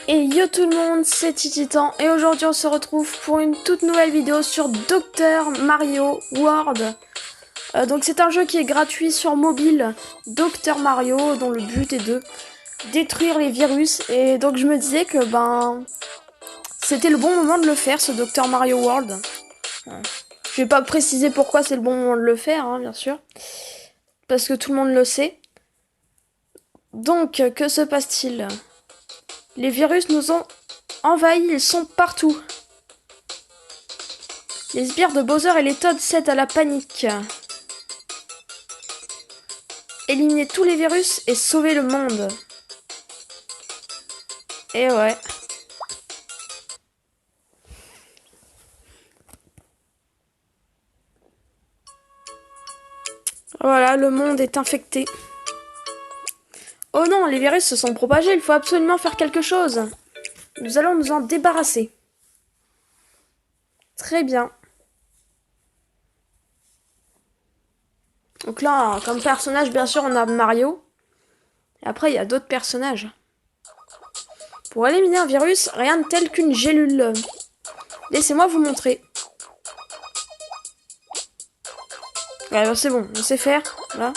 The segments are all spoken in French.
Et yo tout le monde, c'est Tititan et aujourd'hui on se retrouve pour une toute nouvelle vidéo sur Dr Mario World. Donc c'est un jeu qui est gratuit sur mobile, Dr Mario, dont le but est de détruire les virus. Et donc je me disais que c'était le bon moment de le faire, ce Dr Mario World. Je vais pas préciser pourquoi c'est le bon moment de le faire, hein, bien sûr, parce que tout le monde le sait. Donc que se passe-t-il ? Les virus nous ont envahis, ils sont partout. Les sbires de Bowser et les Toads cèdent à la panique. Éliminer tous les virus et sauver le monde. Et ouais. Voilà, le monde est infecté. Oh non, les virus se sont propagés, il faut absolument faire quelque chose. Nous allons nous en débarrasser. Très bien. Donc là, comme personnage, bien sûr, on a Mario. Et après, il y a d'autres personnages. Pour éliminer un virus, rien de tel qu'une gélule. Laissez-moi vous montrer. Ouais, c'est bon, on sait faire. Voilà.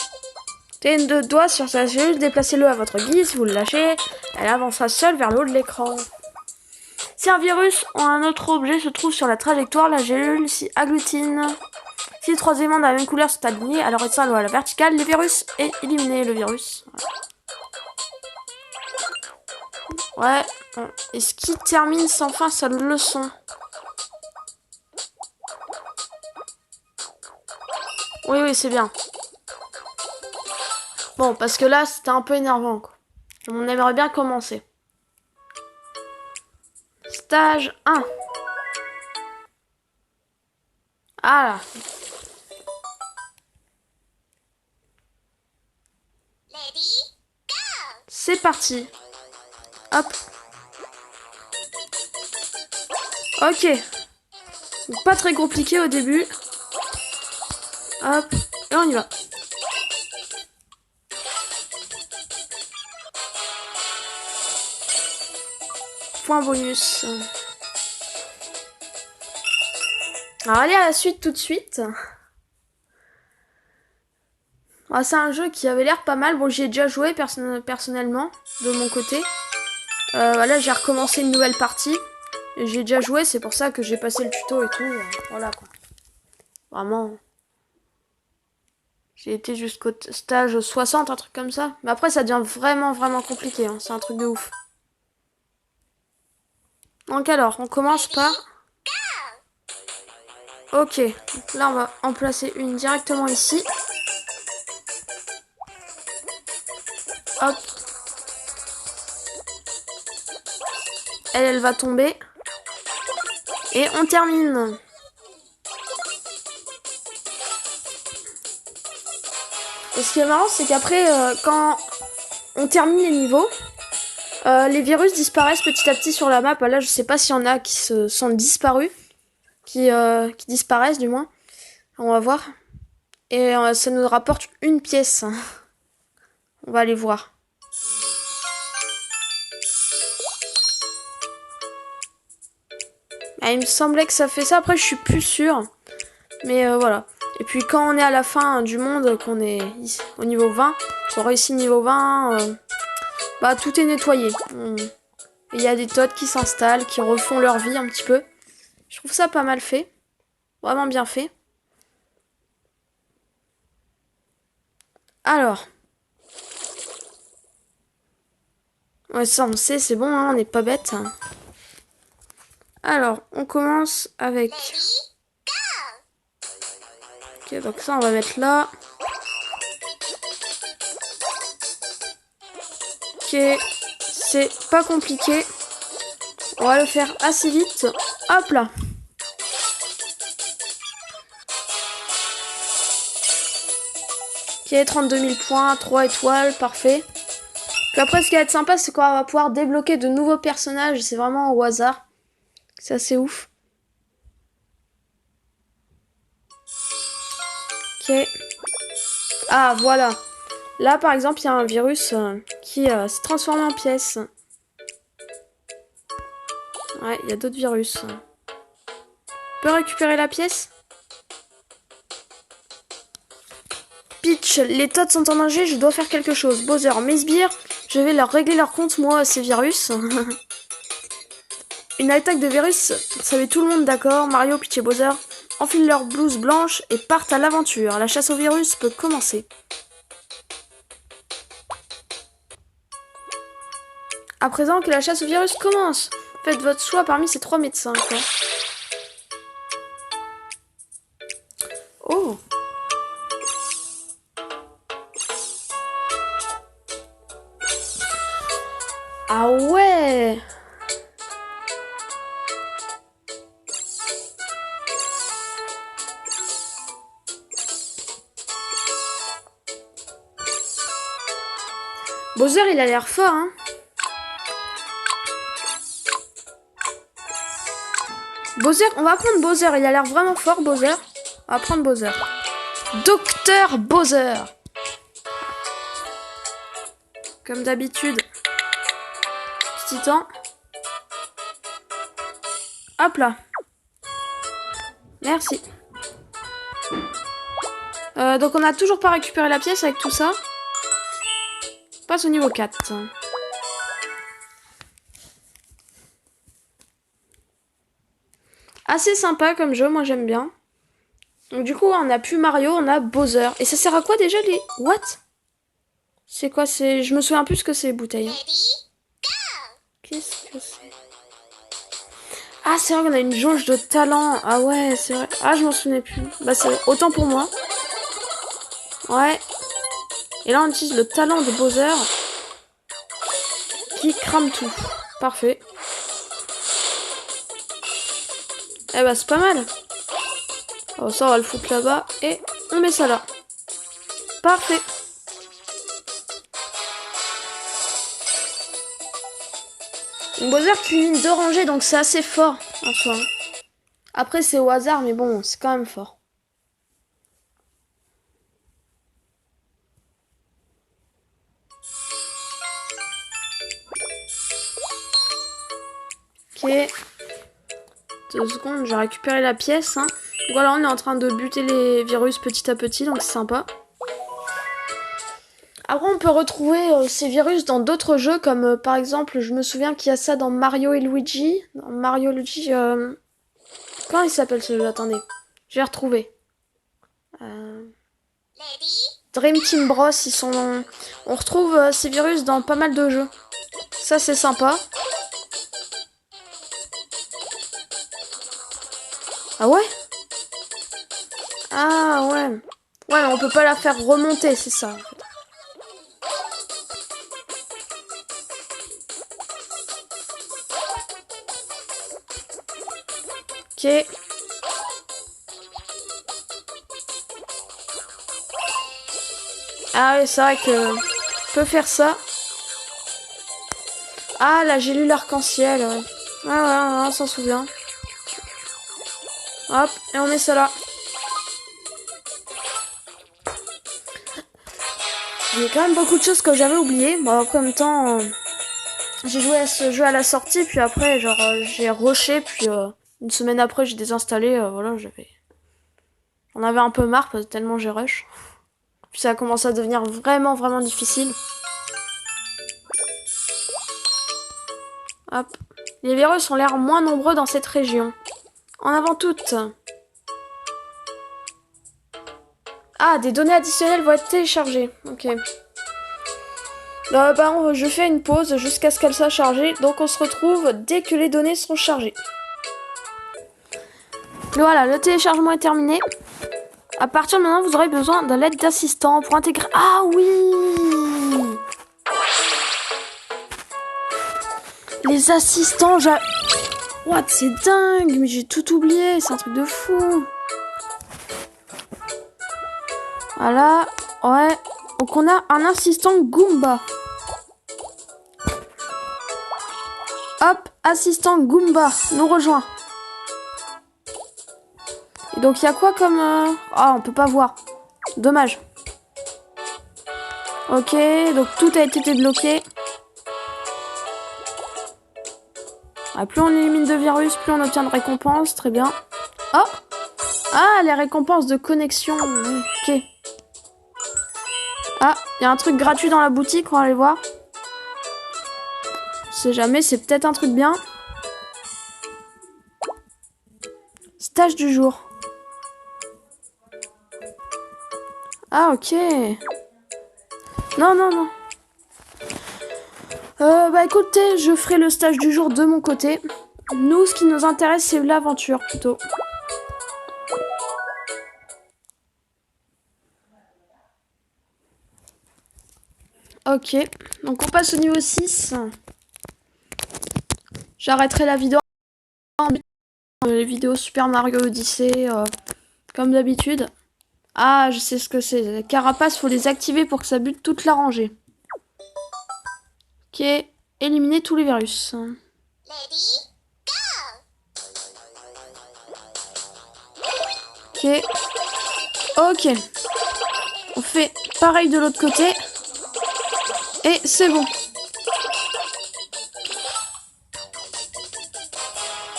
Tenez deux doigts sur sa gélule, déplacez-le à votre guise, vous le lâchez, elle avancera seule vers le haut de l'écran. Si un virus ou un autre objet se trouve sur la trajectoire, la gélule s'y agglutine. Si les trois éléments de la même couleur sont alignés, alors ils sont à la verticale, les virus et éliminer le virus. Ouais. Et ce qui termine sans fin sa leçon. Oui, c'est bien. Bon, parce que là, c'était un peu énervant, quoi. On aimerait bien commencer. Stage 1. Ah là. C'est parti. Hop. Ok. Donc, pas très compliqué au début. Hop. Et on y va. Point bonus. Alors allez à la suite tout de suite. Ah, c'est un jeu qui avait l'air pas mal. Bon, j'y ai déjà joué personnellement, de mon côté. Là, j'ai recommencé une nouvelle partie. J'ai déjà joué, c'est pour ça que j'ai passé le tuto et tout. Voilà quoi. Vraiment. J'ai été jusqu'au stage 60, un truc comme ça. Mais après, ça devient vraiment compliqué. Hein. C'est un truc de ouf. Donc alors, on commence par... Ok. Donc là, on va en placer une directement ici. Hop. Elle va tomber. Et on termine. Et ce qui est marrant, c'est qu'après, quand on termine les niveaux, les virus disparaissent petit à petit sur la map. Là, je sais pas s'il y en a qui se sont disparus, qui disparaissent du moins. On va voir. Et ça nous rapporte une pièce. On va aller voir. Ah, il me semblait que ça fait ça. Après, je suis plus sûre. Mais voilà. Et puis quand on est à la fin du monde, qu'on est au niveau 20, qu'on réussit niveau 20, tout est nettoyé. Il y a des Toads qui s'installent, qui refont leur vie un petit peu. Je trouve ça pas mal fait. Vraiment bien fait. Alors. Ouais, ça on sait, c'est bon, hein, on n'est pas bête. Alors, on commence avec... Ok, donc ça on va mettre là. Ok, c'est pas compliqué. On va le faire assez vite. Hop là. Ok, 32 000 points, 3 étoiles, parfait. Puis après, ce qui va être sympa, c'est qu'on va pouvoir débloquer de nouveaux personnages. C'est vraiment au hasard. C'est assez ouf. Ok. Ah, voilà. Là, par exemple, il y a un virus qui s'est transformé en pièce. Ouais, il y a d'autres virus. On peut récupérer la pièce? Peach, les Toads sont en danger, je dois faire quelque chose. Bowser, mes sbires, je vais leur régler leur compte, moi, ces virus. Une attaque de virus, ça met tout le monde d'accord. Mario, Peach et Bowser enfilent leurs blouses blanches et partent à l'aventure. La chasse aux virus peut commencer. À présent que la chasse aux virus commence. Faites votre choix parmi ces 3 médecins, quoi. Oh! Ah ouais! Bowser, il a l'air fort, hein? Bowser, on va prendre Bowser, il a l'air vraiment fort, Bowser. On va prendre Bowser. Docteur Bowser! Comme d'habitude. Petit temps. Hop là. Merci. Donc on a toujours pas récupéré la pièce avec tout ça. On passe au niveau 4. Assez sympa comme jeu, moi j'aime bien. Donc du coup on a plus Mario, on a Bowser. Et ça sert à quoi déjà les... What? C'est quoi? C'est... Je me souviens plus ce que c'est les bouteilles. Qu'est-ce que c'est? Ah c'est vrai qu'on a une jauge de talent. Ah ouais c'est vrai. Ah je m'en souvenais plus. Bah c'est autant pour moi. Ouais. Et là on utilise le talent de Bowser. Qui crame tout. Parfait. Eh bah c'est pas mal. Oh, ça on va le foutre là-bas. Et on met ça là. Parfait. Une Bowser qui mine 2 rangées, donc c'est assez fort en soi. Après c'est au hasard, mais bon, c'est quand même fort. Ok. 2 secondes, j'ai récupéré la pièce. Hein. Voilà, on est en train de buter les virus petit à petit, donc c'est sympa. Après, on peut retrouver ces virus dans d'autres jeux, comme par exemple, je me souviens qu'il y a ça dans Mario et Luigi. Dans Mario Luigi... Comment il s'appelle ce jeu? Attendez. Je vais retrouver. Dream Team Bros, ils sont... On retrouve ces virus dans pas mal de jeux. Ça, c'est sympa. Ah ouais? Ah ouais. Ouais, mais on peut pas la faire remonter, c'est ça. En fait. Ok. Ah ouais, c'est vrai que... On peut faire ça. Ah, là, j'ai lu l'arc-en-ciel, ouais. Ouais, on s'en souvient. Hop, et on met ça là. Il y a quand même beaucoup de choses que j'avais oubliées. Bon, après, en même temps, j'ai joué à ce jeu à la sortie, puis après, genre, j'ai rushé, puis une semaine après, j'ai désinstallé, voilà, j'avais... On avait un peu marre, parce que tellement j'ai rush. Puis ça a commencé à devenir vraiment, vraiment difficile. Hop. Les virus ont l'air moins nombreux dans cette région. En avant toutes. Ah, des données additionnelles vont être téléchargées. Ok. Je fais une pause jusqu'à ce qu'elle soit chargée. Donc on se retrouve dès que les données seront chargées. Voilà, le téléchargement est terminé. À partir de maintenant, vous aurez besoin de l'aide d'assistant pour intégrer... Ah oui! Les assistants, What, c'est dingue! Mais j'ai tout oublié, c'est un truc de fou! Voilà, ouais. Donc on a un assistant Goomba. Hop, assistant Goomba, nous rejoint. Et donc il y a quoi comme... Ah, on peut pas voir. Dommage. Ok, donc tout a été débloqué. Ah, plus on élimine de virus, plus on obtient de récompenses. Très bien. Oh! Ah, les récompenses de connexion. Ok. Ah, il y a un truc gratuit dans la boutique, on va aller voir. On sait jamais, c'est peut-être un truc bien. Stage du jour. Ah, ok. Non, non, non. Bah écoutez, je ferai le stage du jour de mon côté. Nous, ce qui nous intéresse, c'est l'aventure, plutôt. Ok, donc on passe au niveau 6. J'arrêterai la vidéo. Les vidéos Super Mario Odyssey, comme d'habitude. Ah, je sais ce que c'est. Les carapaces, faut les activer pour que ça bute toute la rangée. Ok, éliminer tous les virus. Ok. Ok. On fait pareil de l'autre côté. Et c'est bon.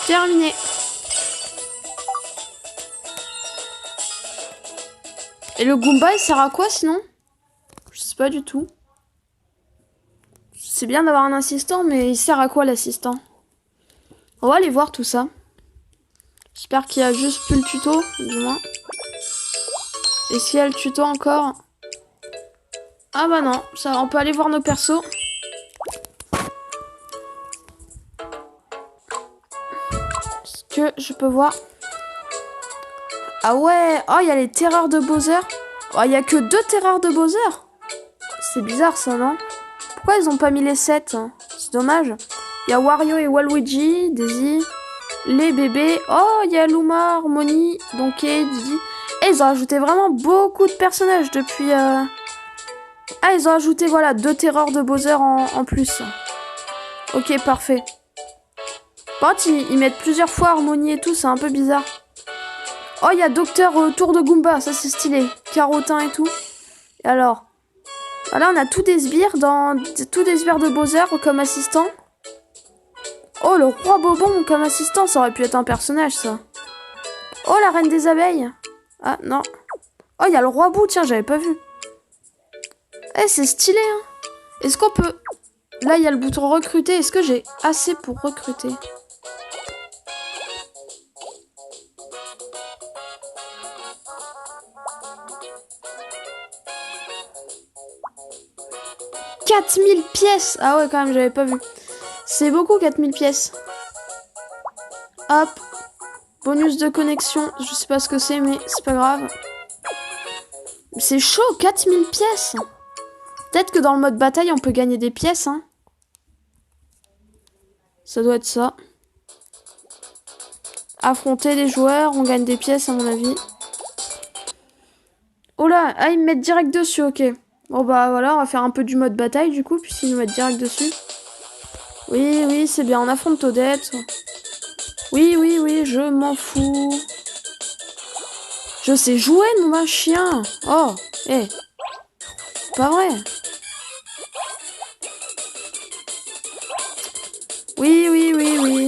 Terminé. Et le Goomba, il sert à quoi sinon? Je sais pas du tout. C'est bien d'avoir un assistant, mais il sert à quoi l'assistant? On va aller voir tout ça. J'espère qu'il y a juste plus le tuto, du moins. Et s'il y a le tuto encore? Ah bah non, ça, on peut aller voir nos persos. Est-ce que je peux voir? Ah ouais, oh, il y a les terreurs de Bowser. Oh, il y a que 2 terreurs de Bowser. C'est bizarre ça, non? Pourquoi ils ont pas mis les 7? C'est dommage. Il y a Wario et Waluigi, Daisy, les bébés. Oh, il y a Luma, Harmony, Donkey, Didi. Et ils ont ajouté vraiment beaucoup de personnages depuis... Ah, ils ont ajouté, voilà, 2 terreurs de Bowser en plus. Ok, parfait. Par contre, ils mettent plusieurs fois Harmony et tout, c'est un peu bizarre. Oh, il y a Docteur Tour de Goomba, ça c'est stylé. Carotin et tout. Et alors, là, on a tous des sbires de Bowser comme assistant. Oh, le roi Bobon comme assistant, ça aurait pu être un personnage, ça. Oh, la reine des abeilles. Ah, non. Oh, il y a le roi Bou, tiens, j'avais pas vu. Eh, c'est stylé, hein. Est-ce qu'on peut... Là, il y a le bouton recruter. Est-ce que j'ai assez pour recruter? « 4000 pièces !» Ah ouais, quand même, j'avais pas vu. C'est beaucoup, 4000 pièces. Hop. Bonus de connexion. Je sais pas ce que c'est, mais c'est pas grave. C'est chaud, 4000 pièces. Peut-être que dans le mode bataille, on peut gagner des pièces, hein. Ça doit être ça. Affronter les joueurs, on gagne des pièces, à mon avis. Oh là, ah, ils me mettent direct dessus, ok. Bon bah voilà, on va faire un peu du mode bataille, du coup, puisqu'ils nous mettent direct dessus. Oui, oui, c'est bien, on affronte Toadette. Oui, oui, oui, je m'en fous. Je sais jouer, mon chien. Oh, hé. C'est pas vrai. Oui, oui, oui, oui.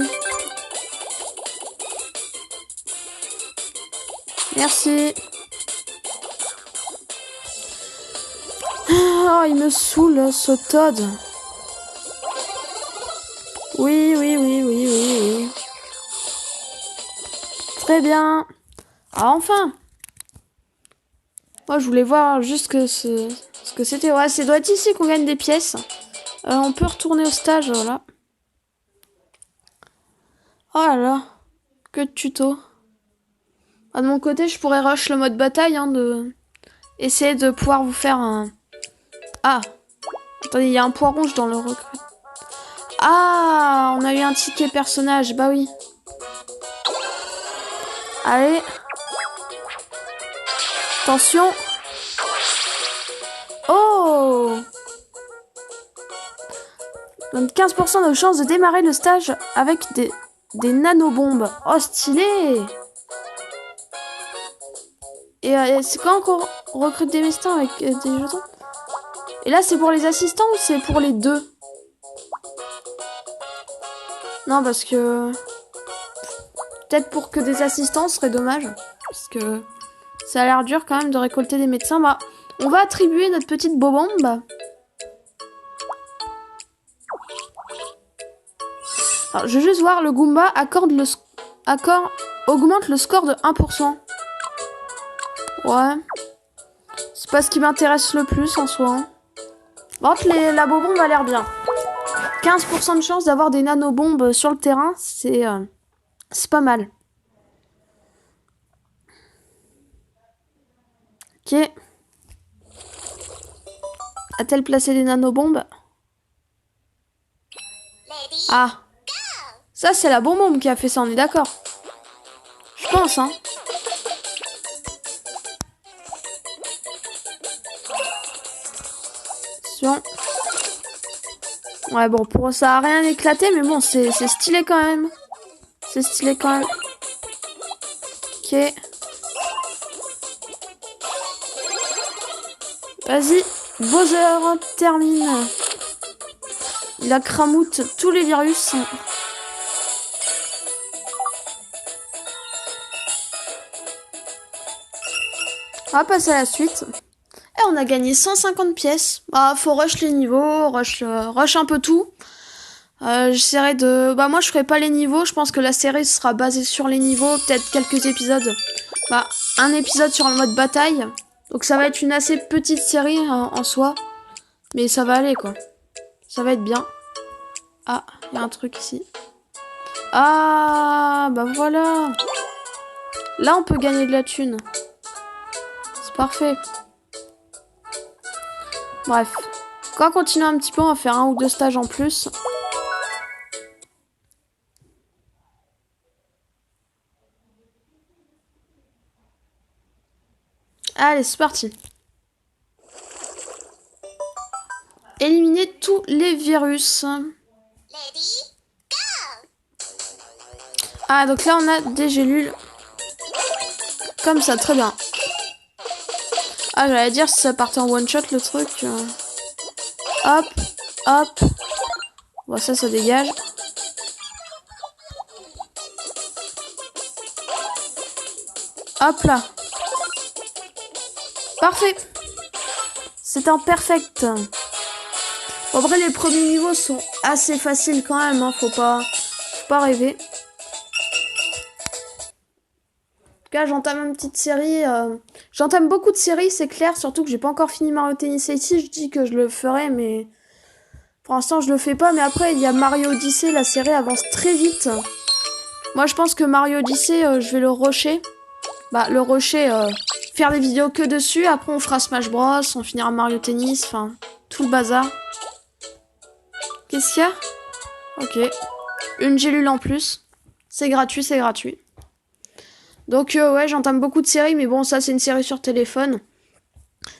Merci. Oh, il me saoule, ce Toad. Oui, oui, oui, oui, oui, oui. Très bien. Ah, enfin. Moi, je voulais voir juste ce que c'était. Ouais, ça doit être ici qu'on gagne des pièces. On peut retourner au stage, voilà. Oh là là. Que de tutos. Ah, de mon côté, je pourrais rush le mode bataille, hein, essayer de pouvoir vous faire un... Ah. Attendez, il y a un point rouge dans le recrut. Ah, on a eu un ticket personnage, bah oui. Allez. Attention. Oh. Donc 15% de chance de démarrer le stage avec des nanobombes. Oh, stylé. Et c'est quand qu'on recrute des mestins avec des jetons? Et là, c'est pour les assistants ou c'est pour les deux? Non, parce que... Peut-être pour que des assistants, ce serait dommage. Parce que ça a l'air dur quand même de récolter des médecins. Bah, on va attribuer notre petite bobombe. Alors, je vais juste voir, le Goomba augmente le score de 1%. Ouais. C'est pas ce qui m'intéresse le plus en soi. Hein. Par contre, la bobombe a l'air bien. 15% de chance d'avoir des nanobombes sur le terrain, c'est pas mal. Ok. A-t-elle placé des nanobombes? Ah. Ça, c'est la bonbombe qui a fait ça, on est d'accord. Je pense, hein. Attention. Ouais, bon, pour ça a rien éclaté, mais bon, c'est stylé quand même. C'est stylé quand même. Ok. Vas-y, Bowser termine. Il a cramoute tous les virus. On va passer à la suite. Et on a gagné 150 pièces. Bah, faut rush les niveaux, rush un peu tout. J'essaierai de... Bah, moi, je ferai pas les niveaux. Je pense que la série sera basée sur les niveaux. Peut-être quelques épisodes. Bah, un épisode sur le mode bataille. Donc, ça va être une assez petite série en soi. Mais ça va aller, quoi. Ça va être bien. Ah, il y a un truc ici. Ah, bah voilà. Là, on peut gagner de la thune. C'est parfait. Bref. On va continuer un petit peu. On va faire 1 ou 2 stages en plus. Allez, c'est parti. Éliminer tous les virus. Ah, donc là, on a des gélules. Comme ça, très bien. Ah, j'allais dire si ça partait en one-shot, le truc. Hop, hop. Bon, ça dégage. Hop là. Parfait. C'est un perfect. Bon, après, les premiers niveaux sont assez faciles quand même. Hein. Faut pas rêver. En tout cas, j'entame une petite série. J'entame beaucoup de séries, c'est clair. Surtout que j'ai pas encore fini Mario Tennis Aces. Je dis que je le ferai, mais pour l'instant, je le fais pas. Mais après, il y a Mario Odyssey. La série avance très vite. Moi, je pense que Mario Odyssey, je vais le rusher. Bah, le rusher, faire des vidéos que dessus. Après, on fera Smash Bros. On finira Mario Tennis. Enfin, tout le bazar. Qu'est-ce qu'il y a? Ok. Une gélule en plus. C'est gratuit, c'est gratuit. Donc ouais, j'entame beaucoup de séries, mais bon, ça c'est une série sur téléphone.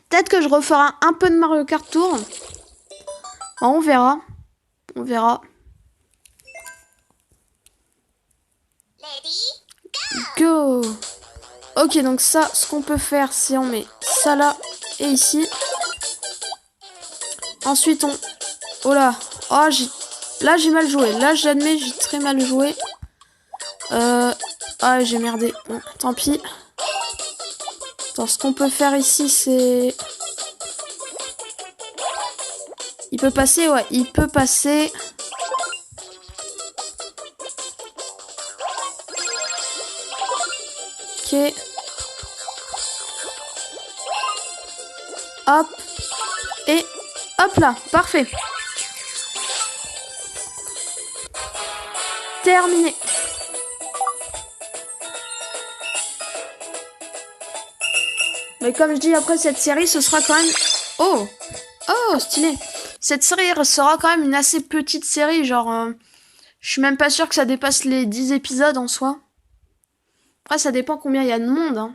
Peut-être que je referai un peu de Mario Kart Tour. Bon, on verra. On verra. Go! Ok, donc ça, ce qu'on peut faire, c'est on met ça là et ici. Ensuite, on... Oh là! Oh, là, j'ai mal joué. Là, j'admets, j'ai très mal joué. Ah, j'ai merdé. Bon, tant pis. Attends, ce qu'on peut faire ici, c'est... Il peut passer, ouais. Il peut passer. Ok. Hop. Et hop là. Parfait. Terminé. Mais comme je dis, après cette série, ce sera quand même... Oh! Oh, stylé! Cette série sera quand même une assez petite série, genre... je suis même pas sûre que ça dépasse les 10 épisodes en soi. Après, ça dépend combien il y a de monde. Hein.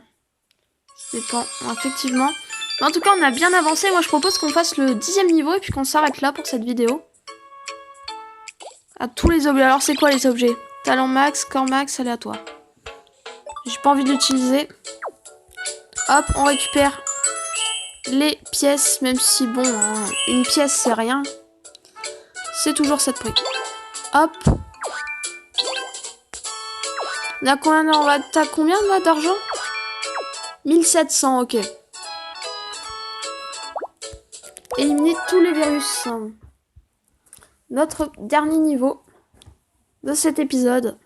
Ça dépend, effectivement. Mais en tout cas, on a bien avancé. Moi, je propose qu'on fasse le 10e niveau et puis qu'on s'arrête là pour cette vidéo. À tous les objets. Alors, c'est quoi les objets? Talent max, corps max, aléatoire. J'ai pas envie de l'utiliser. Hop, on récupère les pièces, même si bon, hein, une pièce c'est rien. C'est toujours cette prix. Hop. On a combien, t'as combien là d'argent? 1700, ok. Éliminer tous les virus. Notre dernier niveau de cet épisode.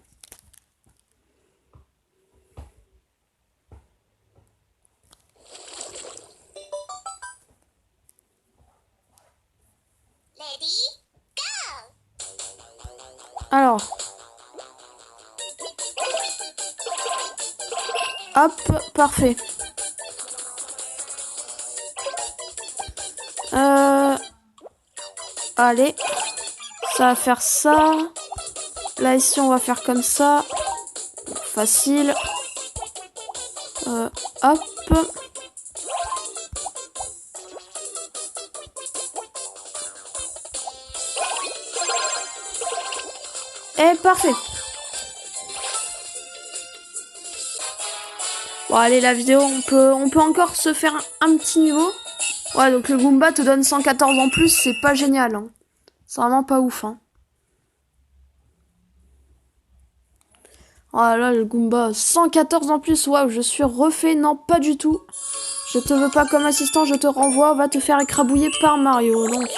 Alors. Hop, parfait. Allez. Ça va faire ça. Là, ici, on va faire comme ça. Facile. Hop. Et parfait. Bon, allez, la vidéo, on peut encore se faire un petit niveau. Ouais, donc le Goomba te donne 114 en plus, c'est pas génial. Hein. C'est vraiment pas ouf. Hein. Oh là, le Goomba, 114 en plus, waouh, je suis refait. Non, pas du tout. Je te veux pas comme assistant, je te renvoie. Va te faire écrabouiller par Mario, donc.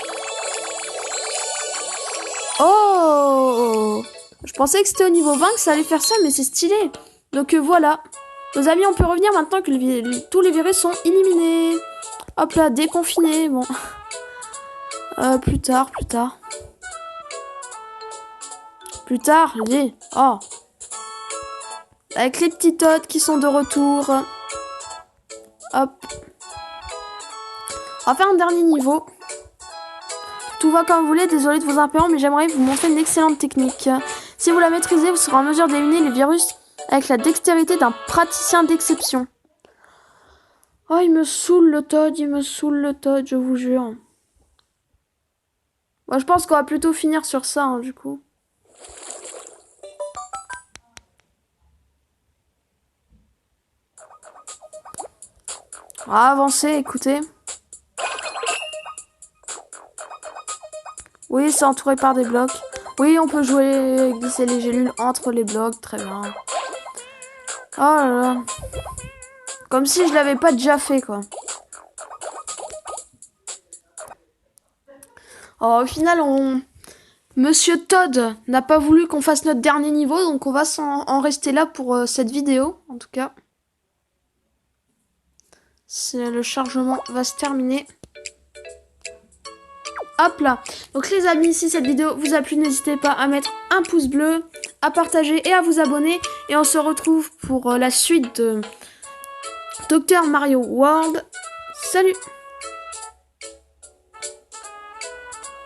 Oh! Je pensais que c'était au niveau 20 que ça allait faire ça, mais c'est stylé. Donc voilà. Nos amis, on peut revenir maintenant que tous les virus sont éliminés. Hop là, déconfiné, bon. Plus tard. Plus tard, je dis. Oh. Avec les petits tots qui sont de retour. Hop. On va faire un dernier niveau. Tout va comme vous voulez, désolé de vos impérations, mais j'aimerais vous montrer une excellente technique. Si vous la maîtrisez, vous serez en mesure d'éliminer les virus avec la dextérité d'un praticien d'exception. Oh, il me saoule le Toad, je vous jure. Moi, je pense qu'on va plutôt finir sur ça, hein, du coup. On va avancer, écoutez. Oui, c'est entouré par des blocs. Oui, on peut jouer, glisser les gélules entre les blocs, très bien. Oh là là. Comme si je l'avais pas déjà fait, quoi. Oh, au final, Monsieur Toad n'a pas voulu qu'on fasse notre dernier niveau, donc on va en rester là pour cette vidéo, en tout cas. Le chargement va se terminer. Hop là. Donc les amis, si cette vidéo vous a plu, n'hésitez pas à mettre un pouce bleu, à partager et à vous abonner. Et on se retrouve pour la suite de Dr Mario World. Salut!